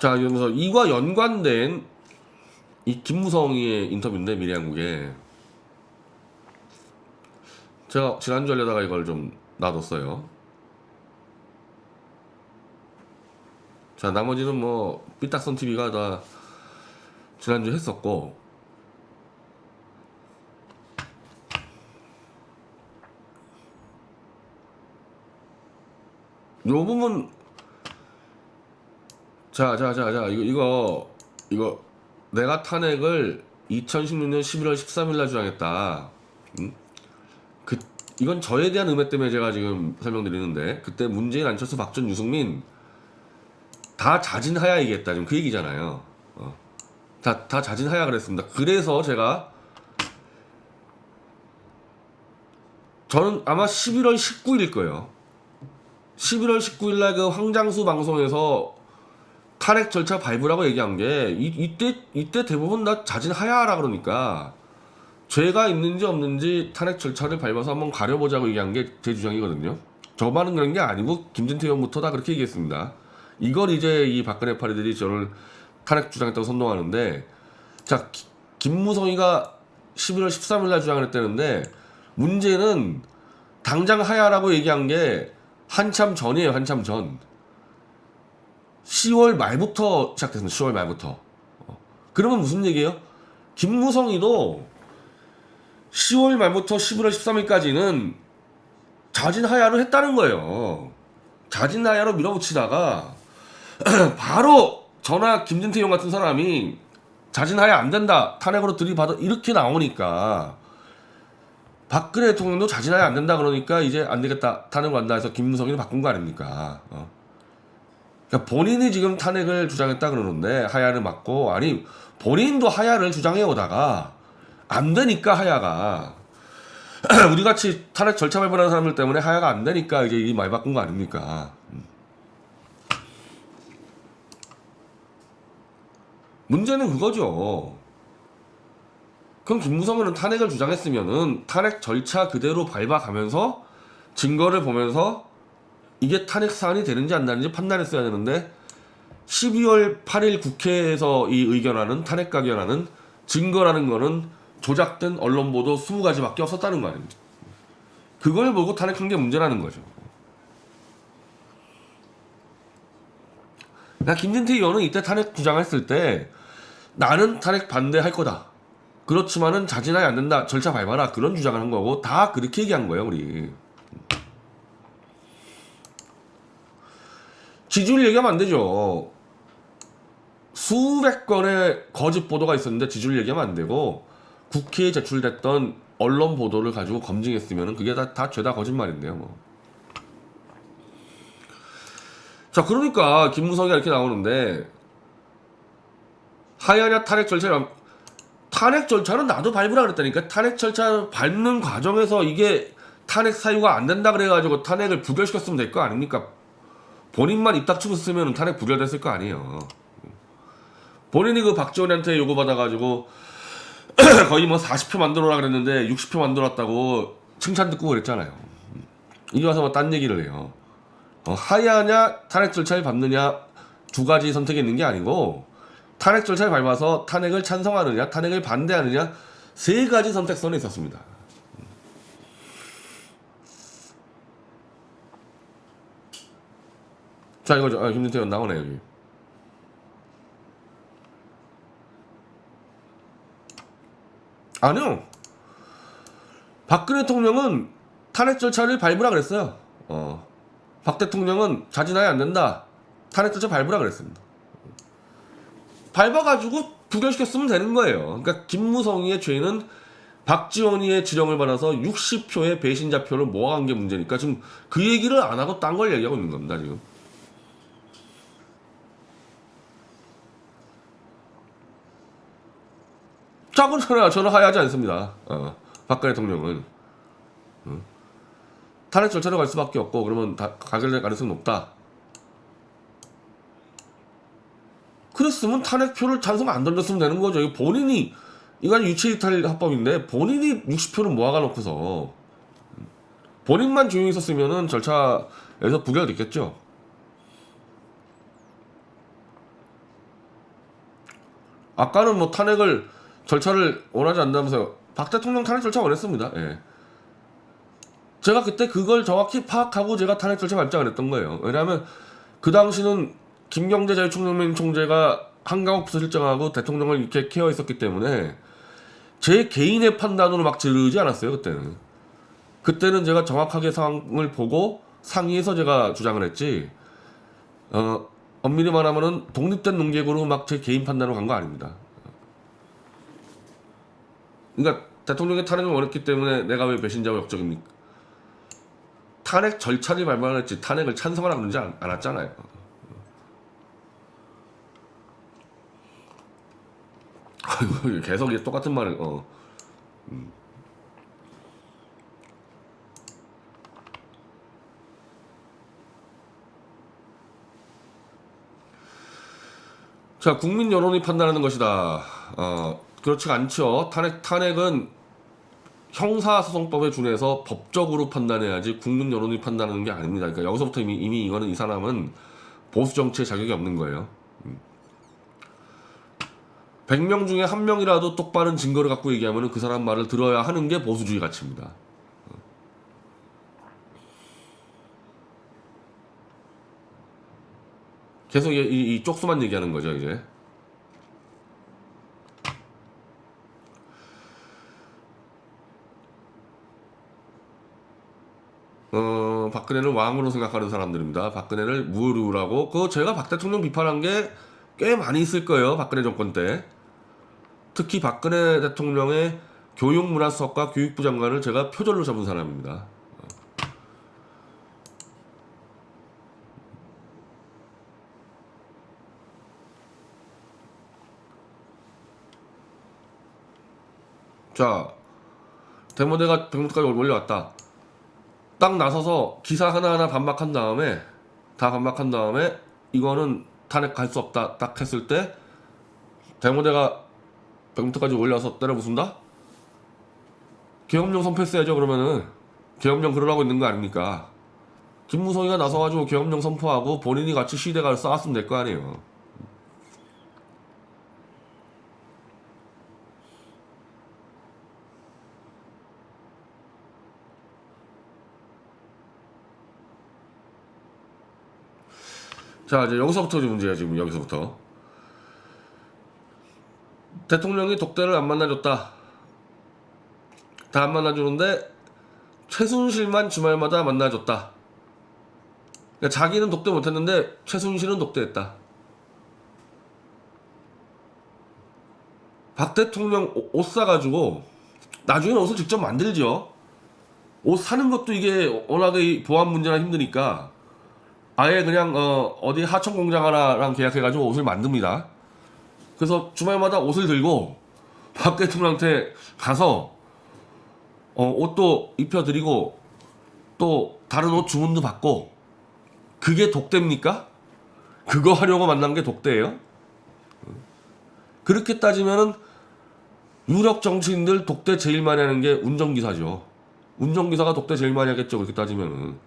자, 이러면서 이와 연관된 이 김무성이의 인터뷰인데, 미래한국에. 제가 지난주 하려다가 이걸 좀 놔뒀어요. 자, 나머지는 뭐 삐딱선 TV가 다 지난주 했었고, 요 부분. 자, 이거 내가 탄핵을 2016년 11월 13일 날 주장했다. 그 이건 저에 대한 음해 때문에 제가 지금 설명드리는데, 그때 문재인, 안철수, 박전, 유승민 다 자진하야이겠다, 지금 그 얘기잖아요. 다 자진하야 그랬습니다. 그래서 저는 아마 11월 19일일 거예요. 11월 19일 날 그 황장수 방송에서 탄핵 절차 밟으라고 얘기한 게, 이때 대부분 다 자진하야하라 그러니까 죄가 있는지 없는지 탄핵 절차를 밟아서 한번 가려보자고 얘기한 게 제 주장이거든요. 저만은 그런 게 아니고 김진태 의원부터 다 그렇게 얘기했습니다. 이걸 이제 이 박근혜 파리들이 저를 탄핵 주장했다고 선동하는데, 자, 김무성이가 11월 13일 날 주장을 했다는데, 문제는 당장 하야라고 얘기한 게 한참 전이에요. 한참 전. 10월 말부터 시작됐습니다. 10월 말부터. 그러면 무슨 얘기예요? 김무성이도 10월 말부터 11월 13일까지는 자진하야를 했다는 거예요. 자진하야로 밀어붙이다가 바로 전화 김진태 형 같은 사람이 자진하야 안 된다, 탄핵으로 들이받아, 이렇게 나오니까 박근혜 대통령도 자진하야 안 된다 그러니까 이제 안 되겠다, 탄핵을 한다 해서 김무성이를 바꾼 거 아닙니까? 그러니까 본인이 지금 탄핵을 주장했다 그러는데, 하야를 맞고, 아니 본인도 하야를 주장해 오다가 안 되니까 하야가 우리 같이 탄핵 절차 밟으라는 사람들 때문에 하야가 안 되니까 이제 이 말 바꾼 거 아닙니까? 문제는 그거죠. 그럼 김무성은 탄핵을 주장했으면은 탄핵 절차 그대로 밟아가면서 증거를 보면서 이게 탄핵 사안이 되는지 안 되는지 판단했어야 되는데, 12월 8일 국회에서 이 의견하는, 탄핵 가결하는 증거라는 거는 조작된 언론 보도 20가지밖에 없었다는 거 아닙니까? 그걸 보고 탄핵한 게 문제라는 거죠. 나 김진태 의원은 이때 탄핵 주장했을 때 나는 탄핵 반대할 거다, 그렇지만은 자진하야 안 된다, 절차 밟아라, 그런 주장을 한 거고, 다 그렇게 얘기한 거예요. 우리 지지율 얘기하면 안 되죠. 수백 건의 거짓 보도가 있었는데 지지율 얘기하면 안 되고, 국회에 제출됐던 언론 보도를 가지고 검증했으면 그게 다 죄다 거짓말인데요, 뭐. 자, 그러니까 김무성이 이렇게 나오는데, 하야냐 탄핵 절차는 나도 밟으라 그랬다니까. 탄핵 절차 밟는 과정에서 이게 탄핵 사유가 안 된다 그래가지고 탄핵을 부결시켰으면 될 거 아닙니까? 본인만 입 닥치고 있으면 탄핵 부결됐을 거 아니에요. 본인이 그 박지원한테 요구받아가지고 거의 뭐 40표 만들어라 그랬는데 60표 만들었다고 칭찬 듣고 그랬잖아요. 이게 와서 뭐 딴 얘기를 해요. 하야냐 탄핵 절차를 밟느냐, 두 가지 선택이 있는 게 아니고, 탄핵 절차를 밟아서 탄핵을 찬성하느냐, 탄핵을 반대하느냐, 세 가지 선택선이 있었습니다. 자, 이거죠. 김진태 의원 나오네, 여기. 아니요. 박근혜 대통령은 탄핵 절차를 밟으라 그랬어요. 박 대통령은 자진하야 안 된다, 탄핵 절차 밟으라 그랬습니다. 밟아가지고 부결시켰으면 되는 거예요. 그러니까 김무성이의 죄는 박지원이의 지령을 받아서 60표의 배신자표를 모아간 게 문제니까 지금 그 얘기를 안 하고 딴 걸 얘기하고 있는 겁니다, 지금. 자, 그러나 저는 하야하지 않습니다. 박근혜 대통령은 탄핵 절차로 갈 수밖에 없고, 그러면 가결될 가능성이 높다. 그랬으면 탄핵표를 찬성 안 던졌으면 되는 거죠. 본인이, 이건 유체이탈 합법인데 본인이 60표를 모아가 놓고서 본인만 조용히 있었으면은 절차에서 부결됐겠죠. 아까는 뭐 탄핵을 절차를 원하지 않는다면서요. 박 대통령 탄핵 절차 원했습니다. 예. 제가 그때 그걸 정확히 파악하고 제가 탄핵 절차 발작을 했던 거예요. 왜냐하면 그 당시는 김경재 자유총연맹 총재가 한강욱 부서실장하고 대통령을 이렇게 케어 있었기 때문에 제 개인의 판단으로 막 지르지 않았어요. 그때는 제가 정확하게 상황을 보고 상의해서 제가 주장을 했지, 엄밀히 말하면은 독립된 논객으로 막 제 개인 판단으로 간 거 아닙니다. 그러니까 대통령의 탄핵을 원했기 때문에 내가 왜 배신자고 역적입니까? 탄핵 절차를 말만했지 탄핵을 찬성하라 그러지 않았잖아요. 아이고, 계속 똑같은 말을. 자, 국민 여론이 판단하는 것이다. 그렇지가 않죠. 탄핵은 형사소송법에 준해서 법적으로 판단해야지 국민 여론이 판단하는 게 아닙니다. 그러니까 여기서부터 이미 이거는 이 사람은 보수 정치에 자격이 없는 거예요. 100명 중에 한 명이라도 똑바른 증거를 갖고 얘기하면 그 사람 말을 들어야 하는 게 보수주의 가치입니다. 계속 이 쪽수만 얘기하는 거죠, 이제. 박근혜를 왕으로 생각하는 사람들입니다. 박근혜를 무르라고. 그거 제가 박 대통령 비판한 게 꽤 많이 있을 거예요. 박근혜 정권 때. 특히 박근혜 대통령의 교육문화수석과 교육부 장관을 제가 표절로 잡은 사람입니다. 자, 대모대가 병무까지 올려왔다. 딱 나서서 기사 하나하나 반박한 다음에 이거는 탄핵 갈 수 없다 딱 했을 때 대모대가 병무까지 올려서 때려 부순다? 계엄령 선포했어야죠. 그러면은 계엄령 그러라고 있는 거 아닙니까? 김무성이가 나서가지고 계엄령 선포하고 본인이 같이 시대가를 쌓았으면 될 거 아니에요. 자, 이제 여기서부터 문제야. 지금 여기서부터 대통령이 독대를 안 만나줬다. 다 안 만나주는데 최순실만 주말마다 만나줬다. 그러니까 자기는 독대 못했는데 최순실은 독대했다. 박 대통령 옷 사가지고 나중에는 옷을 직접 만들죠. 옷 사는 것도 이게 워낙에 보안 문제가 힘드니까 아예 그냥 어디 하청 공장 하나랑 계약해가지고 옷을 만듭니다. 그래서 주말마다 옷을 들고 박 대통령한테 가서 옷도 입혀드리고 또 다른 옷 주문도 받고. 그게 독대입니까? 그거 하려고 만난 게 독대예요? 그렇게 따지면은 유력 정치인들 독대 제일 많이 하는 게 운전기사죠. 운전기사가 독대 제일 많이 하겠죠. 그렇게 따지면은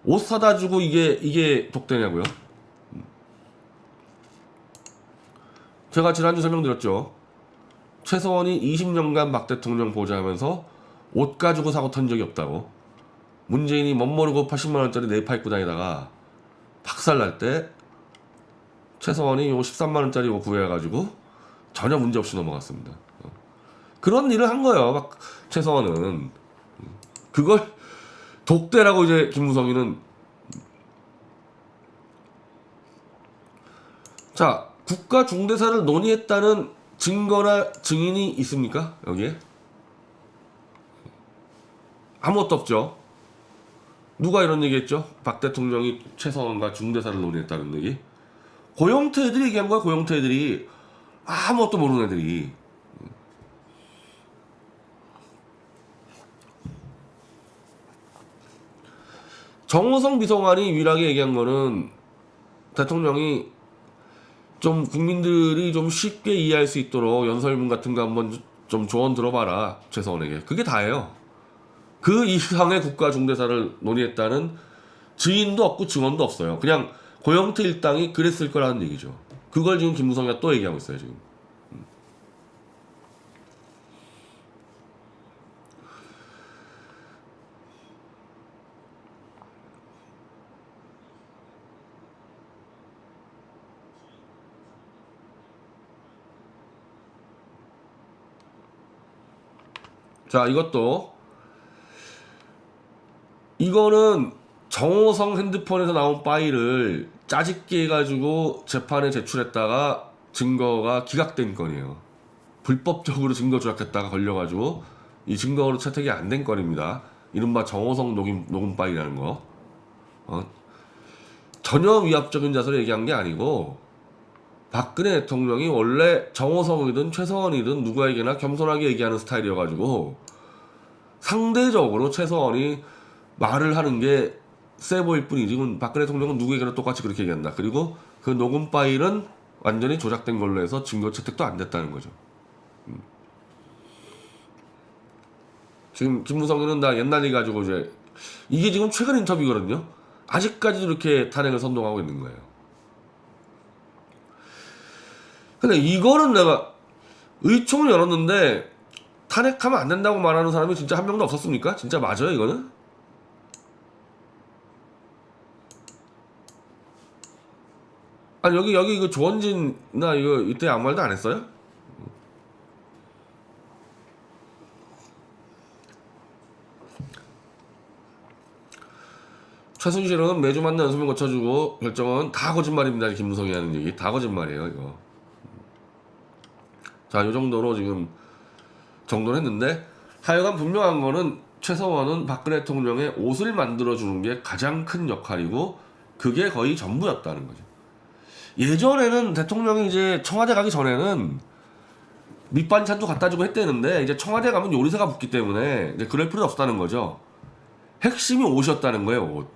옷 사다 주고 이게 독대냐고요? 제가 지난주 설명드렸죠. 최서원이 20년간 박 대통령 보좌하면서 옷 가지고 사고 탄 적이 없다고. 문재인이 멋모르고 80만원짜리 네이파 입고 다니다가 박살날 때 최서원이 요 13만원짜리 옷 구해가지고 전혀 문제없이 넘어갔습니다. 그런 일을 한 거예요. 막 최서원은. 그걸 독대라고 이제 김무성이는. 자, 국가 중대사를 논의했다는 증거나 증인이 있습니까? 여기에? 아무것도 없죠. 누가 이런 얘기 했죠? 박 대통령이 최서원과 중대사를 논의했다는 얘기? 고영태 애들이 얘기한 거야. 고영태 애들이. 아무것도 모르는 애들이. 정호성 비서관이 유일하게 얘기한 거는 대통령이 좀 국민들이 좀 쉽게 이해할 수 있도록 연설문 같은 거 한번 좀 조언 들어봐라. 최서원에게. 그게 다예요. 그 이상의 국가 중대사를 논의했다는 증인도 없고 증언도 없어요. 그냥 고영태 일당이 그랬을 거라는 얘기죠. 그걸 지금 김무성이가 또 얘기하고 있어요. 지금. 자, 이거는 정호성 핸드폰에서 나온 파일을 짜집기 해가지고 재판에 제출했다가 증거가 기각된 건이에요. 불법적으로 증거 조작했다가 걸려가지고 이 증거로 채택이 안 된 건입니다. 이른바 정호성 녹음 파일이라는 거. 전혀 위압적인 자세로 얘기한 게 아니고 박근혜 대통령이 원래 정호성이든 최서원이든 누구에게나 겸손하게 얘기하는 스타일이어가지고 상대적으로 최서원이 말을 하는 게 세 보일 뿐이지 박근혜 대통령은 누구에게나 똑같이 그렇게 얘기한다. 그리고 그 녹음 파일은 완전히 조작된 걸로 해서 증거 채택도 안 됐다는 거죠. 지금 김무성이는 나 옛날 얘기 가지고 이제 이게 지금 최근 인터뷰거든요. 아직까지도 이렇게 탄핵을 선동하고 있는 거예요. 근데 이거는 내가 의총을 열었는데 탄핵하면 안 된다고 말하는 사람이 진짜 한 명도 없었습니까? 진짜 맞아요 이거는? 아니 여기 이거 조원진 나 이거 이때 아무 말도 안 했어요? 최순실은 매주 만나 연습을 거쳐주고 결정은 다 거짓말입니다. 김무성이 하는 얘기 다 거짓말이에요 이거. 자, 요 정도로 지금 정돈을 했는데 하여간 분명한 거는 최서원은 박근혜 대통령의 옷을 만들어주는 게 가장 큰 역할이고 그게 거의 전부였다는 거죠. 예전에는 대통령이 이제 청와대 가기 전에는 밑반찬도 갖다 주고 했대는데 이제 청와대 가면 요리사가 붙기 때문에 이제 그럴 필요 없다는 거죠. 핵심이 옷이었다는 거예요, 옷.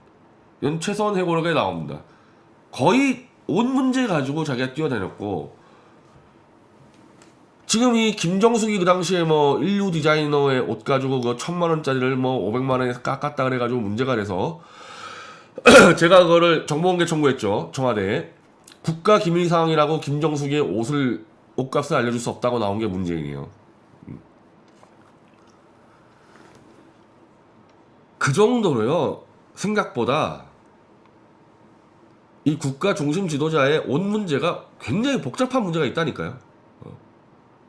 이건 최서원 해고록에 나옵니다. 거의 옷 문제 가지고 자기가 뛰어다녔고 지금 이 김정숙이 그 당시에 뭐 인류 디자이너의 옷 가지고 그 1,000만원짜리를 뭐 500만원에 깎았다 그래가지고 문제가 돼서 제가 그거를 정보공개 청구했죠. 청와대에. 국가기밀사항이라고 김정숙의 옷값을 알려줄 수 없다고 나온 게 문재인이에요. 그 정도로요. 생각보다 이 국가 중심 지도자의 옷 문제가 굉장히 복잡한 문제가 있다니까요.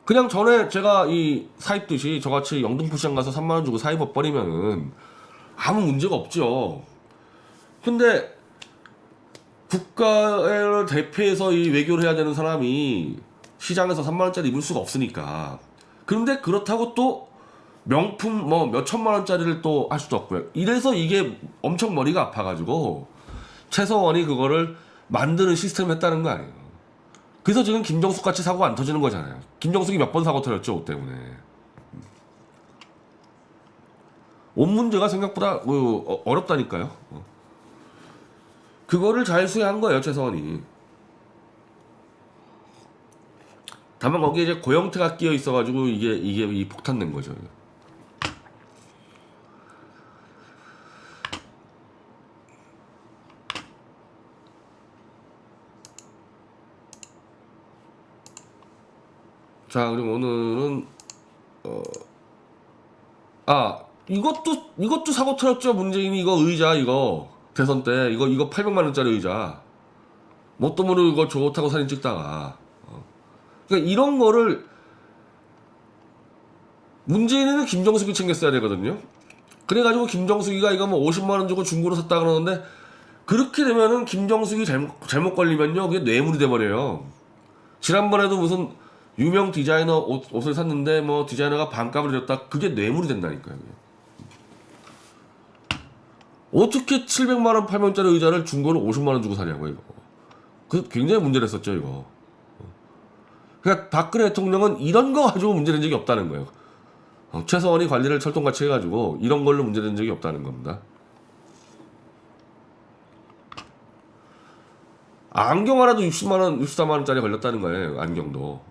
그냥 전에 제가 이 사입듯이 저같이 영등포시장 가서 3만원 주고 사입어 버리면은 아무 문제가 없죠. 근데 국가를 대표해서 이 외교를 해야 되는 사람이 시장에서 3만원짜리 입을 수가 없으니까. 그런데 그렇다고 또 명품 뭐 몇천만원짜리를 또 할 수도 없고요. 이래서 이게 엄청 머리가 아파가지고 최서원이 그거를 만드는 시스템을 했다는 거 아니에요. 그래서 지금 김정숙 같이 사고가 안 터지는 거잖아요. 김정숙이 몇 번 사고 터졌죠, 옷 때문에. 옷 문제가 생각보다 어렵다니까요. 그거를 잘 수행한 거예요, 최서원이. 다만 거기에 이제 고영태가 끼어 있어가지고 이게 이 폭탄 낸 거죠. 자, 그리고 오늘은 이것도 사고 터졌죠. 문재인이 이거 의자 이거 대선 때 이거 800만 원짜리 의자 뭣도 모르고 이거 좋다고 사진 찍다가 그러니까 이런 거를 문재인은 김정숙이 챙겼어야 되거든요. 그래가지고 김정숙이가 이거 뭐 50만 원 주고 중고로 샀다 그러는데 그렇게 되면은 김정숙이 잘못 걸리면요 그게 뇌물이 돼버려요. 지난번에도 무슨 유명 디자이너 옷을 샀는데 뭐 디자이너가 반값을 줬다 그게 뇌물이 된다니까요. 어떻게 700만원 8만원짜리 의자를 중고로 50만원 주고 사냐고 이거. 그 굉장히 문제를 했었죠 이거. 그러니까 박근혜 대통령은 이런 거 가지고 문제된 적이 없다는 거예요. 최서원이 관리를 철통같이 해가지고 이런 걸로 문제된 적이 없다는 겁니다. 안경 하나도 60만원 64만원짜리 걸렸다는 거예요. 안경도.